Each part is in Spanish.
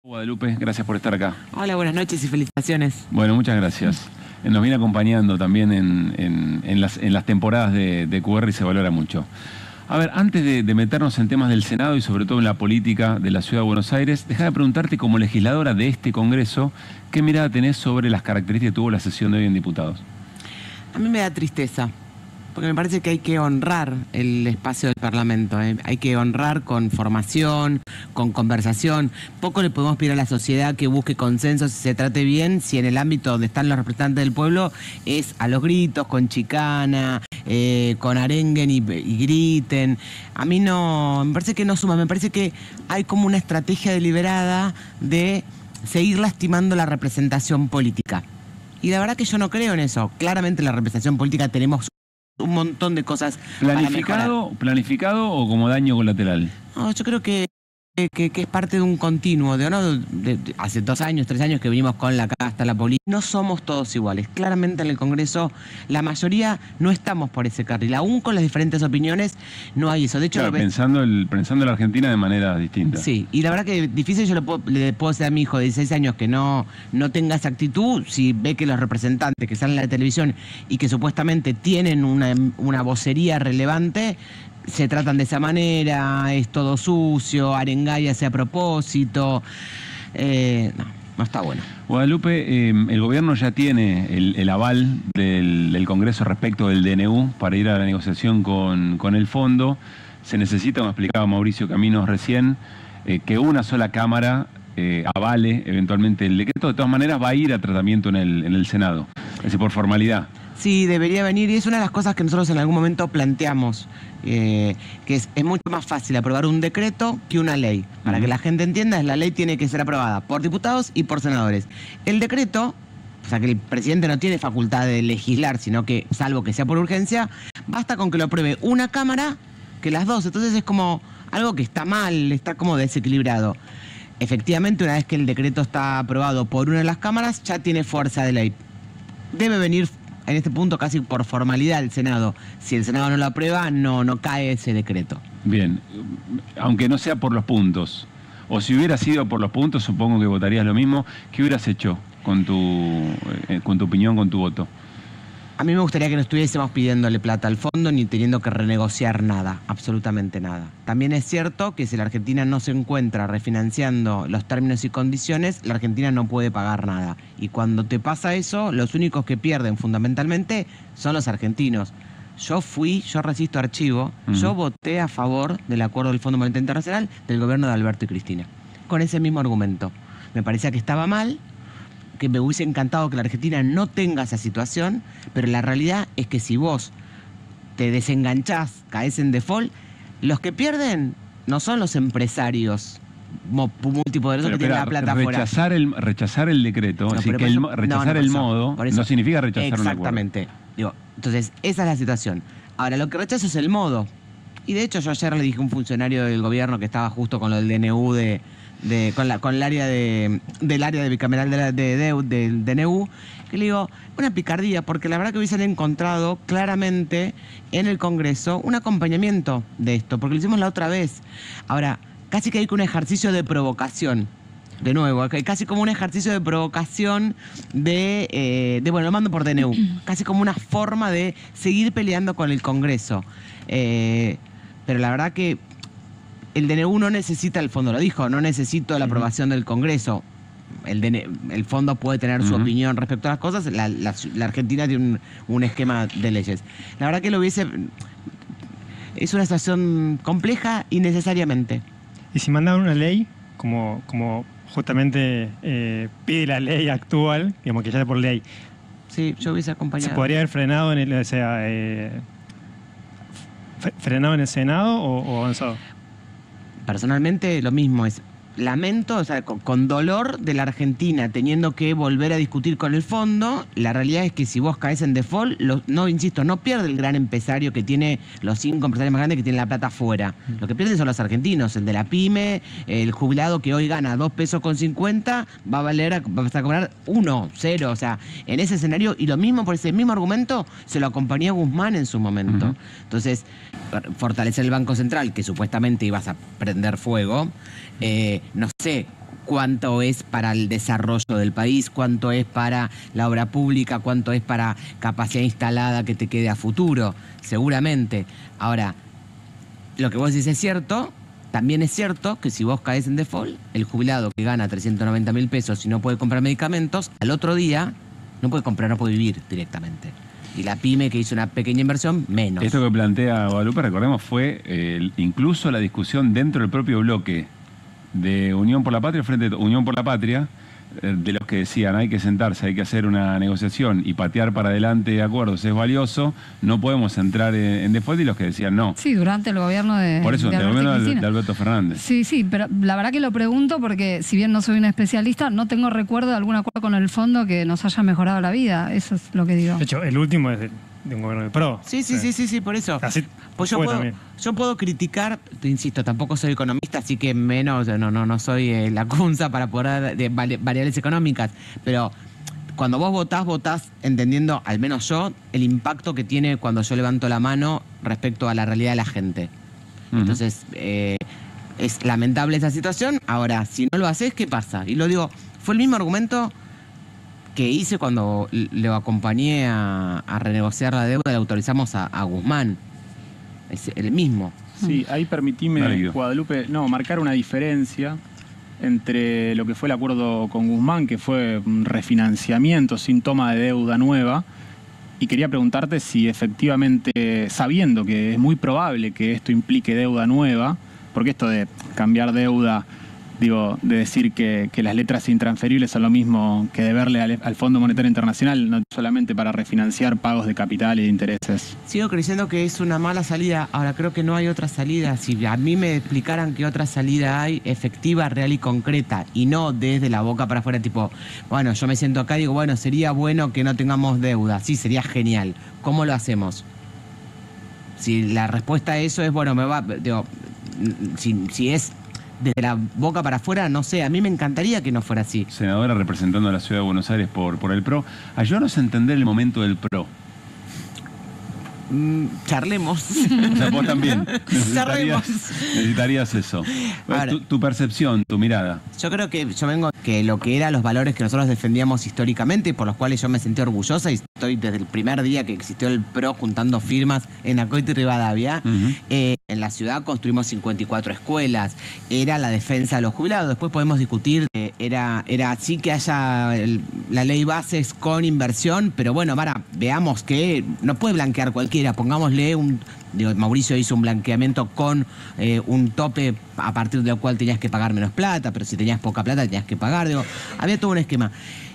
Guadalupe, gracias por estar acá. Hola, buenas noches y felicitaciones. Bueno, muchas gracias. Nos viene acompañando también en las temporadas de QR y se valora mucho. A ver, antes de meternos en temas del Senado y sobre todo en la política de la Ciudad de Buenos Aires, déjame preguntarte como legisladora de este Congreso, ¿qué mirada tenés sobre las características que tuvo la sesión de hoy en diputados? A mí me da tristeza, porque me parece que hay que honrar el espacio del Parlamento, hay que honrar con formación, con conversación. Poco le podemos pedir a la sociedad que busque consensos y se trate bien si en el ámbito donde están los representantes del pueblo es a los gritos, con chicana, con arenguen y griten. A mí no, me parece que no suma, me parece que hay como una estrategia deliberada de seguir lastimando la representación política. Y la verdad que yo no creo en eso. Claramente en la representación política tenemos un montón de cosas ¿Planificado o como daño colateral? No, yo creo que es parte de un continuo, hace 2 años, 3 años que venimos con la casta, la política. No somos todos iguales. Claramente en el Congreso la mayoría no estamos por ese carril. Aún con las diferentes opiniones no hay eso. De hecho, claro, pensando en la Argentina de manera distinta. Sí, y la verdad que es difícil. Yo le puedo decir a mi hijo de 16 años que no tenga esa actitud si ve que los representantes que salen en la televisión y que supuestamente tienen una vocería relevante se tratan de esa manera, es todo sucio, arengáyase a propósito. No está bueno. Guadalupe, el gobierno ya tiene el aval del Congreso respecto del DNU para ir a la negociación con el fondo. Se necesita, como explicaba Mauricio Caminos recién, que una sola Cámara avale eventualmente el decreto. De todas maneras va a ir a tratamiento en el Senado, es decir, por formalidad. Sí, debería venir, y es una de las cosas que nosotros en algún momento planteamos, que es mucho más fácil aprobar un decreto que una ley. Para que la gente entienda, la ley tiene que ser aprobada por diputados y por senadores. El decreto, o sea que el presidente no tiene facultad de legislar, sino que, salvo que sea por urgencia, basta con que lo apruebe una Cámara que las dos. Entonces es como algo que está mal, está como desequilibrado. Efectivamente, una vez que el decreto está aprobado por una de las cámaras, ya tiene fuerza de ley. Debe venir en este punto casi por formalidad el Senado. Si el Senado no lo aprueba, no cae ese decreto. Bien, aunque no sea por los puntos, o si hubiera sido por los puntos, supongo que votarías lo mismo. ¿Qué hubieras hecho con tu opinión, con tu voto? A mí me gustaría que no estuviésemos pidiéndole plata al fondo ni teniendo que renegociar nada, absolutamente nada. También es cierto que si la Argentina no se encuentra refinanciando los términos y condiciones, la Argentina no puede pagar nada. Y cuando te pasa eso, los únicos que pierden fundamentalmente son los argentinos. Yo resisto archivo, yo voté a favor del acuerdo del Fondo Monetario Internacional del gobierno de Alberto y Cristina, con ese mismo argumento. Me parecía que estaba mal, que me hubiese encantado que la Argentina no tenga esa situación, pero la realidad es que si vos te desenganchás, caes en default, los que pierden no son los empresarios multipoderosos que tienen la plata afuera. Rechazar el decreto, no, así que rechazar el modo, no significa rechazar un acuerdo. Exactamente. Entonces, esa es la situación. Ahora, lo que rechazo es el modo. Y de hecho, yo ayer le dije a un funcionario del gobierno que estaba justo con lo del DNU con el área de bicameral del DNU, que le digo, una picardía, porque la verdad que hubiesen encontrado claramente en el Congreso un acompañamiento de esto, porque lo hicimos la otra vez. Ahora, casi que hay un ejercicio de provocación. De nuevo, casi como un ejercicio de provocación bueno, lo mando por DNU, casi como una forma de seguir peleando con el Congreso. Pero la verdad que el DNU no necesita el fondo, lo dijo, no necesito la aprobación del Congreso. El fondo puede tener su opinión respecto a las cosas, la Argentina tiene un esquema de leyes. La verdad que es una situación compleja innecesariamente. Y si mandan una ley, como justamente pide la ley actual, digamos que ya es por ley. Sí, yo hubiese acompañado. ¿Se podría haber frenado frenado en el Senado o avanzado? Personalmente lo mismo, lamento, o sea, con dolor de la Argentina teniendo que volver a discutir con el fondo. La realidad es que si vos caes en default, no pierde el gran empresario que tiene, los 5 empresarios más grandes que tienen la plata afuera. Lo que pierden son los argentinos, el de la pyme, el jubilado que hoy gana 2,50 pesos, va a cobrar 1, 0, o sea, en ese escenario, y lo mismo por ese mismo argumento se lo acompañó Guzmán en su momento. Entonces, fortalecer el Banco Central, que supuestamente ibas a prender fuego, no sé cuánto es para el desarrollo del país, cuánto es para la obra pública, cuánto es para capacidad instalada que te quede a futuro, seguramente. Ahora, lo que vos decís es cierto. También es cierto que si vos caes en default, el jubilado que gana 390.000 pesos y no puede comprar medicamentos, al otro día no puede comprar, no puede vivir directamente. Y la pyme que hizo una pequeña inversión, menos. Esto que plantea Guadalupe, recordemos, fue incluso la discusión dentro del propio bloque de Unión por la Patria, frente a Unión por la Patria, de los que decían hay que sentarse, hay que hacer una negociación y patear para adelante acuerdos es valioso, no podemos entrar en default, y los que decían no. Sí, durante el gobierno de Por eso, de el gobierno Cristina. de Alberto Fernández. Sí, sí, pero la verdad que lo pregunto porque si bien no soy una especialista, no tengo recuerdo de algún acuerdo con el fondo que nos haya mejorado la vida. Eso es lo que digo. De hecho, el último es de un gobierno del PRO. Sí, por eso. Así Pues fue también. yo puedo criticar, te insisto, tampoco soy economista, así que menos, no soy la cunza para poder de variables económicas, pero cuando vos votás entendiendo, al menos yo, el impacto que tiene cuando yo levanto la mano respecto a la realidad de la gente. Entonces, es lamentable esa situación. Ahora, si no lo haces, ¿qué pasa? Y lo digo, fue el mismo argumento que hice cuando lo acompañé a renegociar la deuda, le autorizamos a Guzmán. Es el mismo. Sí, ahí permitime, Guadalupe, marcar una diferencia entre lo que fue el acuerdo con Guzmán, que fue un refinanciamiento sin toma de deuda nueva, y quería preguntarte si efectivamente, sabiendo que es muy probable que esto implique deuda nueva, porque esto de cambiar deuda, digo, de decir que las letras intransferibles son lo mismo que deberle al Fondo Monetario Internacional, no solamente para refinanciar pagos de capital y de intereses. Sigo creyendo que es una mala salida. Ahora, creo que no hay otra salida. Si a mí me explicaran qué otra salida hay, efectiva, real y concreta, y no desde la boca para afuera, tipo, bueno, yo me siento acá y digo, bueno, sería bueno que no tengamos deuda. Sí, sería genial. ¿Cómo lo hacemos? Si la respuesta a eso es, bueno, si es desde la boca para afuera, no sé, a mí me encantaría que no fuera así. Senadora representando a la Ciudad de Buenos Aires por el PRO, ayúdanos a entender el momento del PRO. Charlemos. O sea, vos también Charlemos. necesitarías eso. Ahora, Tu percepción, tu mirada. Yo creo que yo vengo que lo que eran los valores que nosotros defendíamos históricamente y por los cuales yo me sentí orgullosa, y estoy desde el primer día que existió el PRO juntando firmas en Acoito y Rivadavia. En la ciudad construimos 54 escuelas, era la defensa de los jubilados. Después podemos discutir, era así que haya la ley bases con inversión, pero bueno, veamos que no puede blanquear cualquiera, pongámosle Mauricio hizo un blanqueamiento con un tope a partir del cual tenías que pagar menos plata, pero si tenías poca plata tenías que pagar, había todo un esquema.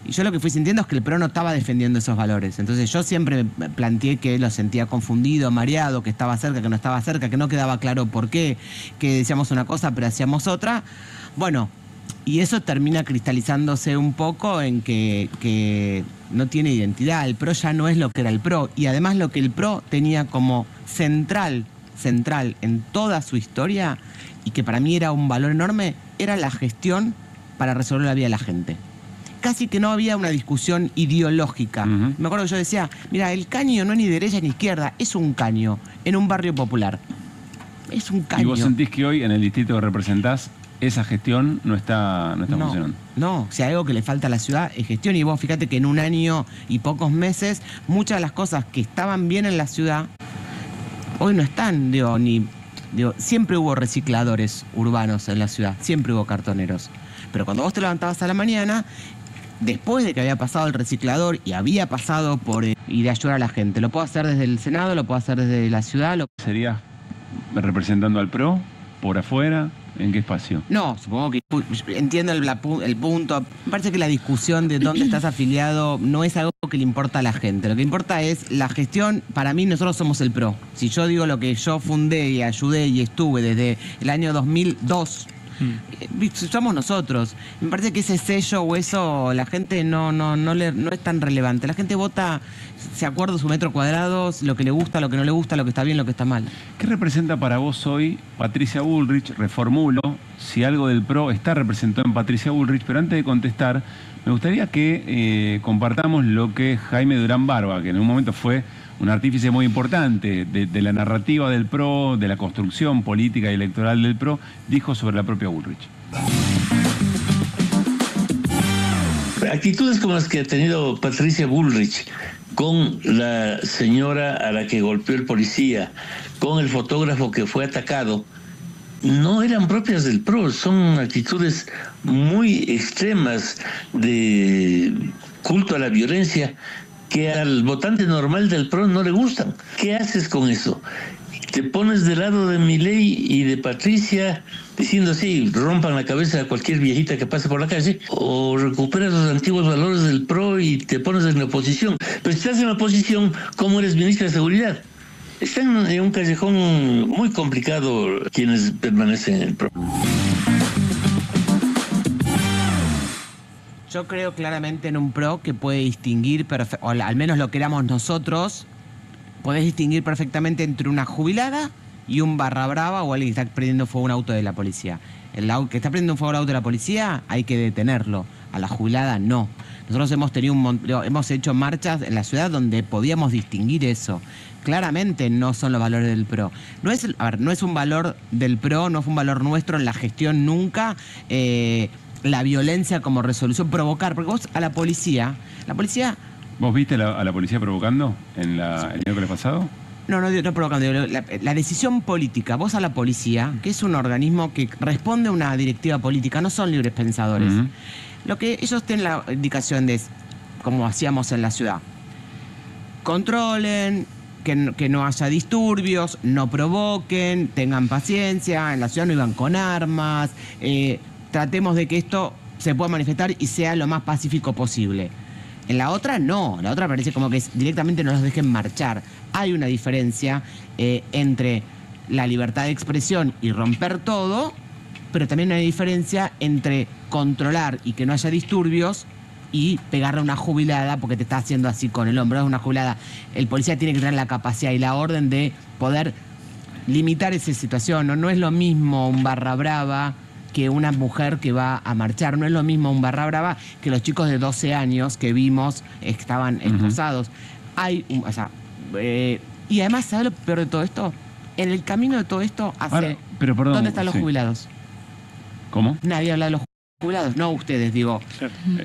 Y yo lo que fui sintiendo es que el PRO no estaba defendiendo esos valores. Entonces yo siempre me planteé que lo sentía confundido, mareado, que estaba cerca, que no estaba cerca, que no quedaba claro por qué, que decíamos una cosa pero hacíamos otra. Bueno, y eso termina cristalizándose un poco en que no tiene identidad. El PRO ya no es lo que era el PRO. Y además lo que el PRO tenía como central en toda su historia, y que para mí era un valor enorme, era la gestión para resolver la vida de la gente. Casi que no había una discusión ideológica. Me acuerdo que yo decía, mira, el caño no es ni derecha ni izquierda, es un caño en un barrio popular. Es un caño. ¿Y vos sentís que hoy en el distrito que representás esa gestión no está funcionando? No, si hay algo que le falta a la ciudad es gestión, y vos fíjate que en un año y pocos meses muchas de las cosas que estaban bien en la ciudad hoy no están. Siempre hubo recicladores urbanos en la ciudad, siempre hubo cartoneros, pero cuando vos te levantabas a la mañana, después de que había pasado el reciclador y había pasado por ir a ayudar a la gente, lo puedo hacer desde el Senado, lo puedo hacer desde la ciudad. ¿Serías representando al PRO por afuera? ¿En qué espacio? No, supongo que entiendo el punto. Me parece que la discusión de dónde estás afiliado no es algo que le importa a la gente. Lo que importa es la gestión. Para mí, nosotros somos el PRO. Si yo digo lo que yo fundé y ayudé y estuve desde el año 2002, somos nosotros. Me parece que ese sello o eso, la gente no es tan relevante. La gente vota, se acuerda su metro cuadrado, lo que le gusta, lo que no le gusta, lo que está bien, lo que está mal. ¿Qué representa para vos hoy Patricia Bullrich? Reformulo, si algo del PRO está representado en Patricia Bullrich, pero antes de contestar, me gustaría que compartamos lo que Jaime Durán Barba, que en un momento fue un artífice muy importante de la narrativa del PRO, de la construcción política y electoral del PRO, dijo sobre la propia Bullrich. actitudes como las que ha tenido Patricia Bullrich con la señora a la que golpeó el policía, con el fotógrafo que fue atacado, no eran propias del PRO, son actitudes muy extremas de culto a la violencia que al votante normal del PRO no le gustan. ¿Qué haces con eso? ¿Te pones del lado de Milei y de Patricia diciendo sí, rompan la cabeza a cualquier viejita que pase por la calle? ¿O recuperas los antiguos valores del PRO y te pones en la oposición? Pero si estás en la oposición, ¿cómo eres ministra de Seguridad? Están en un callejón muy complicado quienes permanecen en el PRO. Yo creo claramente en un PRO que puede distinguir, o al menos lo que éramos nosotros, podés distinguir perfectamente entre una jubilada y un barra brava o alguien que está prendiendo fuego a un auto de la policía. El que está prendiendo fuego al auto de la policía hay que detenerlo, a la jubilada no. Nosotros hemos hecho marchas en la ciudad donde podíamos distinguir eso. Claramente no son los valores del PRO. No es un valor del PRO, no fue un valor nuestro en la gestión nunca, la violencia como resolución, provocar, porque vos a la policía... ¿Vos viste a la policía provocando el miércoles pasado? No provocando. La decisión política, vos a la policía, que es un organismo que responde a una directiva política, no son libres pensadores. Lo que ellos tienen la indicación de, como hacíamos en la ciudad, controlen, que no haya disturbios, no provoquen, tengan paciencia, en la ciudad no iban con armas, tratemos de que esto se pueda manifestar y sea lo más pacífico posible. En la otra no, la otra parece como que directamente no los dejen marchar. Hay una diferencia entre la libertad de expresión y romper todo, pero también hay una diferencia entre controlar y que no haya disturbios y pegarle a una jubilada porque te está haciendo así con el hombro. Es una jubilada. El policía tiene que tener la capacidad y la orden de poder limitar esa situación. No es lo mismo un barra brava que una mujer que va a marchar. No es lo mismo un barra brava que los chicos de 12 años que vimos estaban esposados. Y además, ¿sabes lo peor de todo esto? En el camino de todo esto ¿dónde están los jubilados? ¿Cómo? Nadie habla de los jubilados, no ustedes, digo.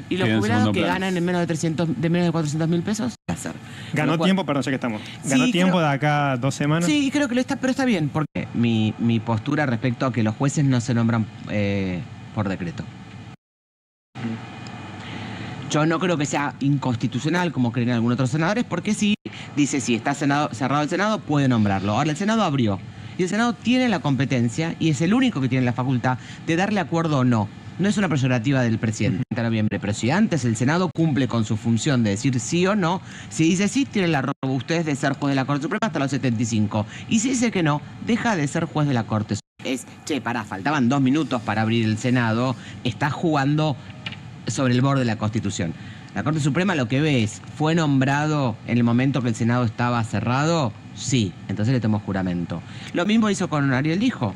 ¿Y los jubilados que ganan en menos de 400.000 pesos? ¿Qué hacer? Ganó tiempo, perdón, ya que estamos. Ganó tiempo de acá 2 semanas. Sí, creo que lo está, pero está bien, porque mi postura respecto a que los jueces no se nombran por decreto. Yo no creo que sea inconstitucional, como creen algunos otros senadores, porque si está cerrado el Senado, puede nombrarlo. Ahora, el Senado abrió. Y el Senado tiene la competencia, y es el único que tiene la facultad, de darle acuerdo o no. No es una peyorativa del presidente de noviembre, pero si antes el Senado cumple con su función de decir sí o no, si dice sí, tiene la robustez de ser juez de la Corte Suprema hasta los 75. Y si dice que no, deja de ser juez de la Corte Suprema. Faltaban 2 minutos para abrir el Senado, está jugando sobre el borde de la Constitución. La Corte Suprema lo que ve es, ¿fue nombrado en el momento que el Senado estaba cerrado? Sí, entonces le tomó juramento. Lo mismo hizo con Ariel Dijo,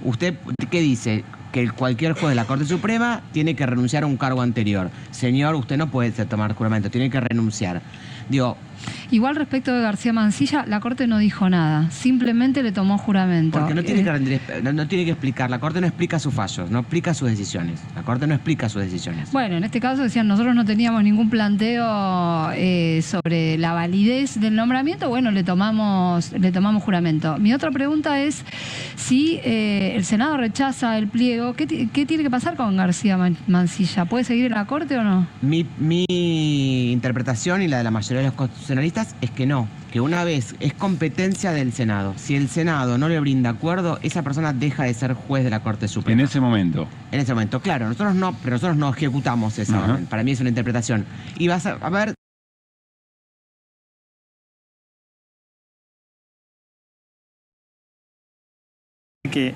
¿usted qué dice? Que cualquier juez de la Corte Suprema tiene que renunciar a un cargo anterior. Señor, usted no puede tomar juramento, tiene que renunciar. Igual respecto de García Mansilla, la Corte no dijo nada, simplemente le tomó juramento. Porque no tiene que explicar, la Corte no explica sus fallos, no explica sus decisiones. La Corte no explica sus decisiones. Bueno, en este caso decían, nosotros no teníamos ningún planteo sobre la validez del nombramiento, bueno, le tomamos juramento. Mi otra pregunta es, si el Senado rechaza el pliego, ¿qué tiene que pasar con García Mansilla? ¿Puede seguir en la Corte o no? Mi interpretación y la de la mayoría de los constitucionalistas es que no, que una vez es competencia del Senado. Si el Senado no le brinda acuerdo, esa persona deja de ser juez de la Corte Suprema. En ese momento. En ese momento, claro. Nosotros no ejecutamos esa orden. Para mí es una interpretación. Y vas a ver... Que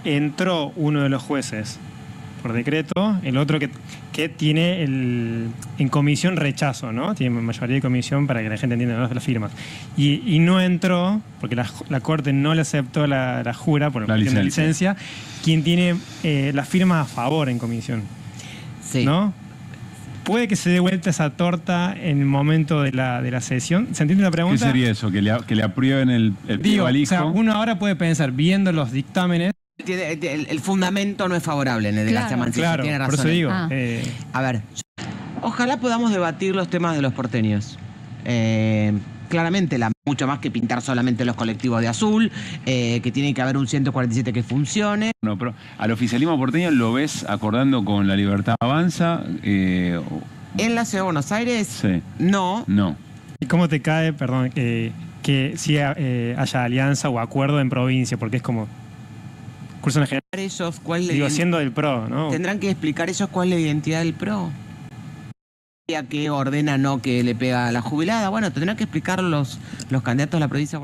entró uno de los jueces por decreto, el otro que tiene en comisión rechazo, ¿no? Tiene mayoría de comisión para que la gente entienda las firmas. Y no entró, porque la Corte no le aceptó la jura por la licencia, quien tiene las firmas a favor en comisión. Sí. ¿No? ¿Puede que se dé vuelta esa torta en el momento de la sesión? ¿Se entiende la pregunta? ¿Qué sería eso? ¿Que le aprueben el Digo, balijo? o sea, uno ahora puede pensar, viendo los dictámenes, El fundamento no es favorable en el de Claro. Gracia Mancilla, Claro, tiene por razón. eso digo. Ah. A ver, ojalá podamos debatir los temas de los porteños. Claramente, mucho más que pintar solamente los colectivos de azul, que tiene que haber un 147 que funcione. No, pero al oficialismo porteño lo ves acordando con La Libertad Avanza. En la Ciudad de Buenos Aires, Sí. no. No. ¿Y cómo te cae, perdón, que sí haya alianza o acuerdo en provincia? Porque es como curso en general. Ellos, ¿cuál Digo, siendo del PRO, ¿no? tendrán que explicar ellos cuál es la identidad del PRO. Que ordena no que le pega a la jubilada. Bueno, tendrán que explicar los candidatos a la provincia.